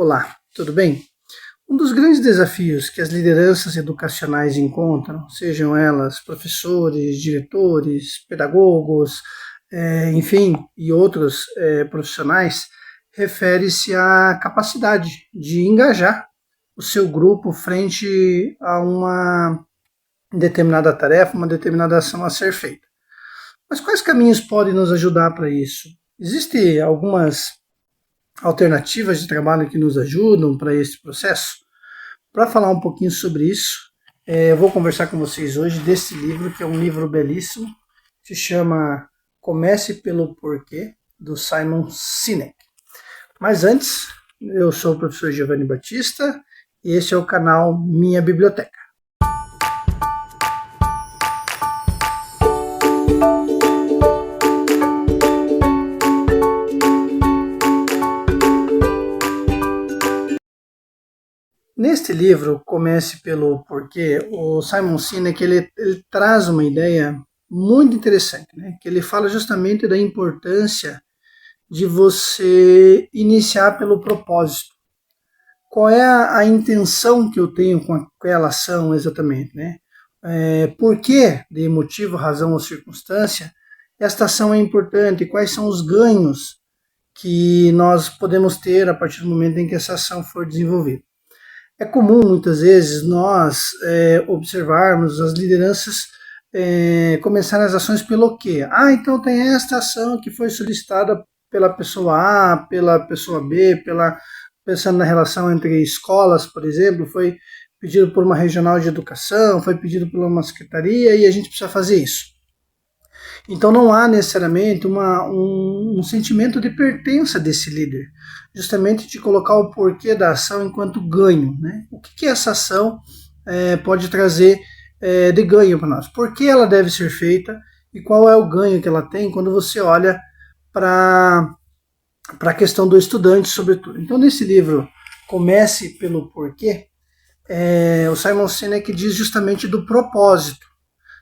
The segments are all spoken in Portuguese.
Olá, tudo bem? Um dos grandes desafios que as lideranças educacionais encontram, sejam elas professores, diretores, pedagogos, enfim, e outros profissionais, refere-se à capacidade de engajar o seu grupo frente a uma determinada tarefa, uma determinada ação a ser feita. Mas quais caminhos podem nos ajudar para isso? Existem algumas alternativas de trabalho que nos ajudam para esse processo? Para falar um pouquinho sobre isso, eu vou conversar com vocês hoje desse livro, que é um livro belíssimo, que se chama Comece pelo Porquê, do Simon Sinek. Mas antes, eu sou o professor Giovanni Batista e esse é o canal Minha Biblioteca. Neste livro, Comece pelo Porquê, o Simon Sinek ele traz uma ideia muito interessante, né? Que ele fala justamente da importância de você iniciar pelo propósito. Qual é a intenção que eu tenho com aquela ação exatamente, né? Por que, de motivo, razão ou circunstância, esta ação é importante? Quais são os ganhos que nós podemos ter a partir do momento em que essa ação for desenvolvida? É comum, muitas vezes, nós observarmos as lideranças começarem as ações pelo quê? Então tem esta ação que foi solicitada pela pessoa A, pela pessoa B, pensando na relação entre escolas, por exemplo, foi pedido por uma regional de educação, foi pedido por uma secretaria e a gente precisa fazer isso. Então não há necessariamente um sentimento de pertença desse líder, justamente de colocar o porquê da ação enquanto ganho, né? O que essa ação pode trazer de ganho para nós? Por que ela deve ser feita e qual é o ganho que ela tem quando você olha para a questão do estudante, sobretudo. Então nesse livro, Comece pelo Porquê, o Simon Sinek diz justamente do propósito.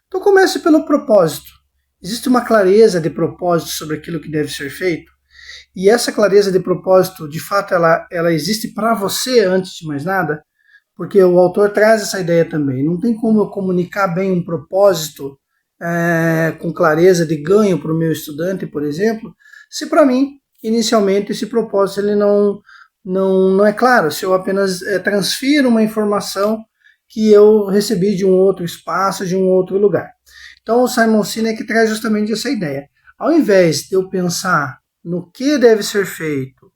Então comece pelo propósito. Existe uma clareza de propósito sobre aquilo que deve ser feito, e essa clareza de propósito, de fato, ela existe para você antes de mais nada, porque o autor traz essa ideia também. Não tem como eu comunicar bem um propósito com clareza de ganho para o meu estudante, por exemplo, se para mim, inicialmente, esse propósito ele não é claro, se eu apenas transfiro uma informação que eu recebi de um outro espaço, de um outro lugar. Então o Simon Sinek traz justamente essa ideia. Ao invés de eu pensar no que deve ser feito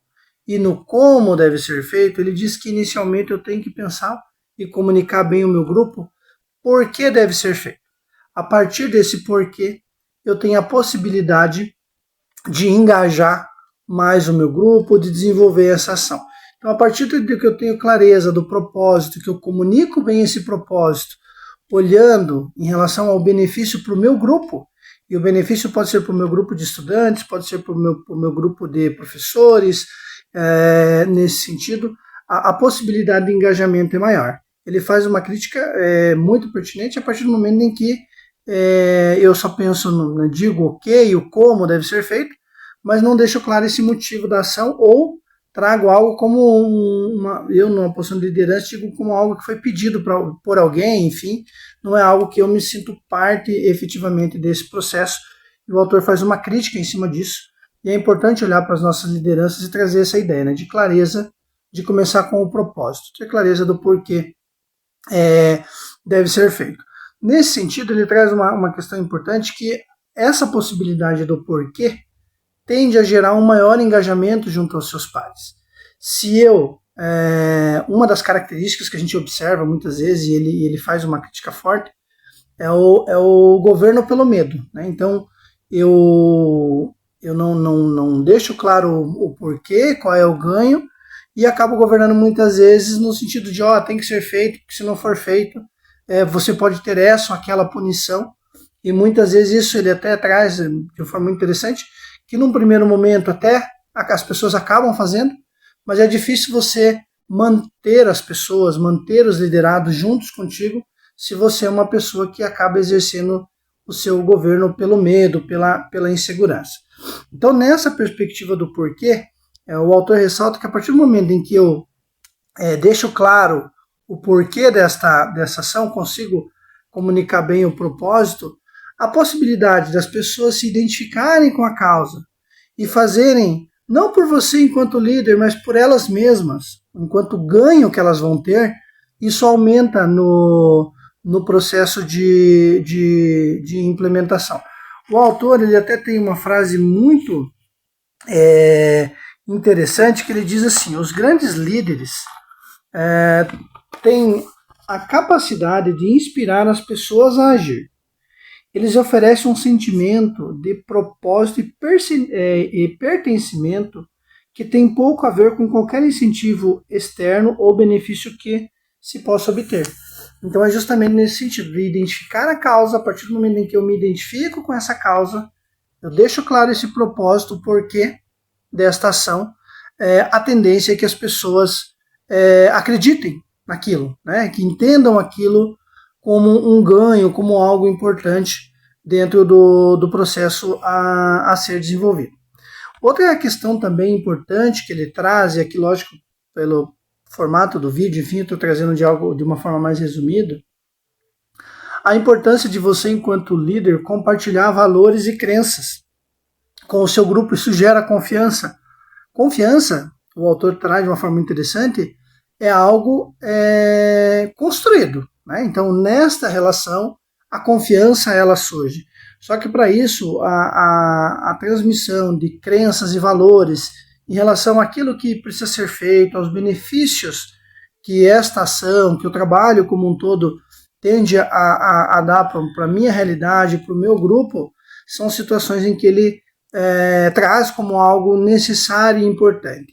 e no como deve ser feito, ele diz que inicialmente eu tenho que pensar e comunicar bem o meu grupo por que deve ser feito. A partir desse porquê, eu tenho a possibilidade de engajar mais o meu grupo, de desenvolver essa ação. Então, a partir de que eu tenho clareza do propósito, que eu comunico bem esse propósito, olhando em relação ao benefício para o meu grupo, e o benefício pode ser para o meu grupo de estudantes, pode ser para o meu grupo de professores, nesse sentido, a possibilidade de engajamento é maior. Ele faz uma crítica muito pertinente a partir do momento em que eu só penso, digo o que e o como deve ser feito, mas não deixo claro esse motivo da ação ou trago algo como eu numa posição de liderança digo como algo que foi pedido por alguém, enfim, não é algo que eu me sinto parte efetivamente desse processo. E o autor faz uma crítica em cima disso, e é importante olhar para as nossas lideranças e trazer essa ideia, né, de clareza, de começar com o propósito, ter clareza do porquê deve ser feito. Nesse sentido, ele traz uma questão importante, que essa possibilidade do porquê tende a gerar um maior engajamento junto aos seus pares. Se uma das características que a gente observa muitas vezes, e ele faz uma crítica forte, é o governo pelo medo, né? Então, eu não deixo claro o porquê, qual é o ganho, e acabo governando muitas vezes no sentido de, tem que ser feito, porque se não for feito, você pode ter essa ou aquela punição, e muitas vezes isso ele até traz de forma muito interessante, que num primeiro momento até as pessoas acabam fazendo, mas é difícil você manter as pessoas, manter os liderados juntos contigo, se você é uma pessoa que acaba exercendo o seu governo pelo medo, pela insegurança. Então, nessa perspectiva do porquê, o autor ressalta que a partir do momento em que eu deixo claro o porquê dessa ação, consigo comunicar bem o propósito, a possibilidade das pessoas se identificarem com a causa e fazerem, não por você enquanto líder, mas por elas mesmas, enquanto ganho que elas vão ter, isso aumenta no processo de implementação. O autor ele até tem uma frase muito interessante que ele diz assim: os grandes líderes têm a capacidade de inspirar as pessoas a agir. Eles oferecem um sentimento de propósito e pertencimento que tem pouco a ver com qualquer incentivo externo ou benefício que se possa obter. Então é justamente nesse sentido, de identificar a causa. A partir do momento em que eu me identifico com essa causa, eu deixo claro esse propósito, o porquê desta ação, a tendência é que as pessoas acreditem naquilo, né? Que entendam aquilo como um ganho, como algo importante dentro do processo a ser desenvolvido. Outra questão também importante que ele traz, e aqui lógico pelo formato do vídeo, enfim, estou trazendo de uma forma mais resumida, a importância de você, enquanto líder, compartilhar valores e crenças com o seu grupo. Isso gera confiança. Confiança, o autor traz de uma forma interessante, é algo construído, né? Então, nesta relação, a confiança ela surge. Só que para isso, a transmissão de crenças e valores em relação àquilo que precisa ser feito, aos benefícios que esta ação, que o trabalho como um todo tende a dar para a minha realidade, para o meu grupo, são situações em que ele traz como algo necessário e importante.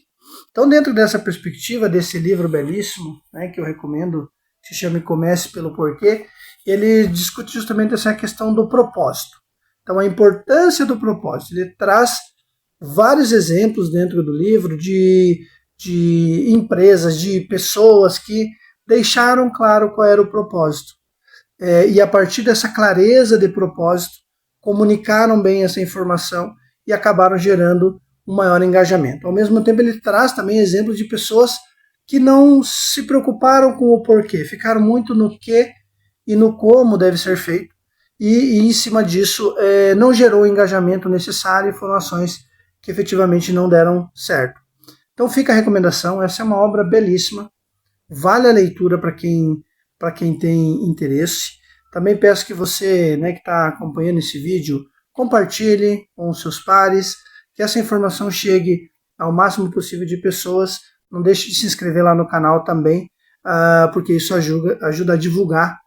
Então, dentro dessa perspectiva, desse livro belíssimo, né, que eu recomendo, que se chama Comece pelo Porquê, ele discute justamente essa questão do propósito. Então, a importância do propósito. Ele traz vários exemplos dentro do livro de empresas, de pessoas que deixaram claro qual era o propósito. E a partir dessa clareza de propósito, comunicaram bem essa informação e acabaram gerando um maior engajamento. Ao mesmo tempo, ele traz também exemplos de pessoas que não se preocuparam com o porquê, ficaram muito no que e no como deve ser feito, e em cima disso não gerou o engajamento necessário e foram ações que efetivamente não deram certo. Então fica a recomendação, essa é uma obra belíssima, vale a leitura para quem tem interesse. Também peço que você, né, que está acompanhando esse vídeo, compartilhe com os seus pares, que essa informação chegue ao máximo possível de pessoas. Não deixe de se inscrever lá no canal também, porque isso ajuda a divulgar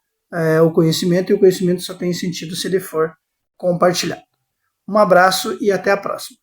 o conhecimento, e o conhecimento só tem sentido se ele for compartilhado. Um abraço e até a próxima.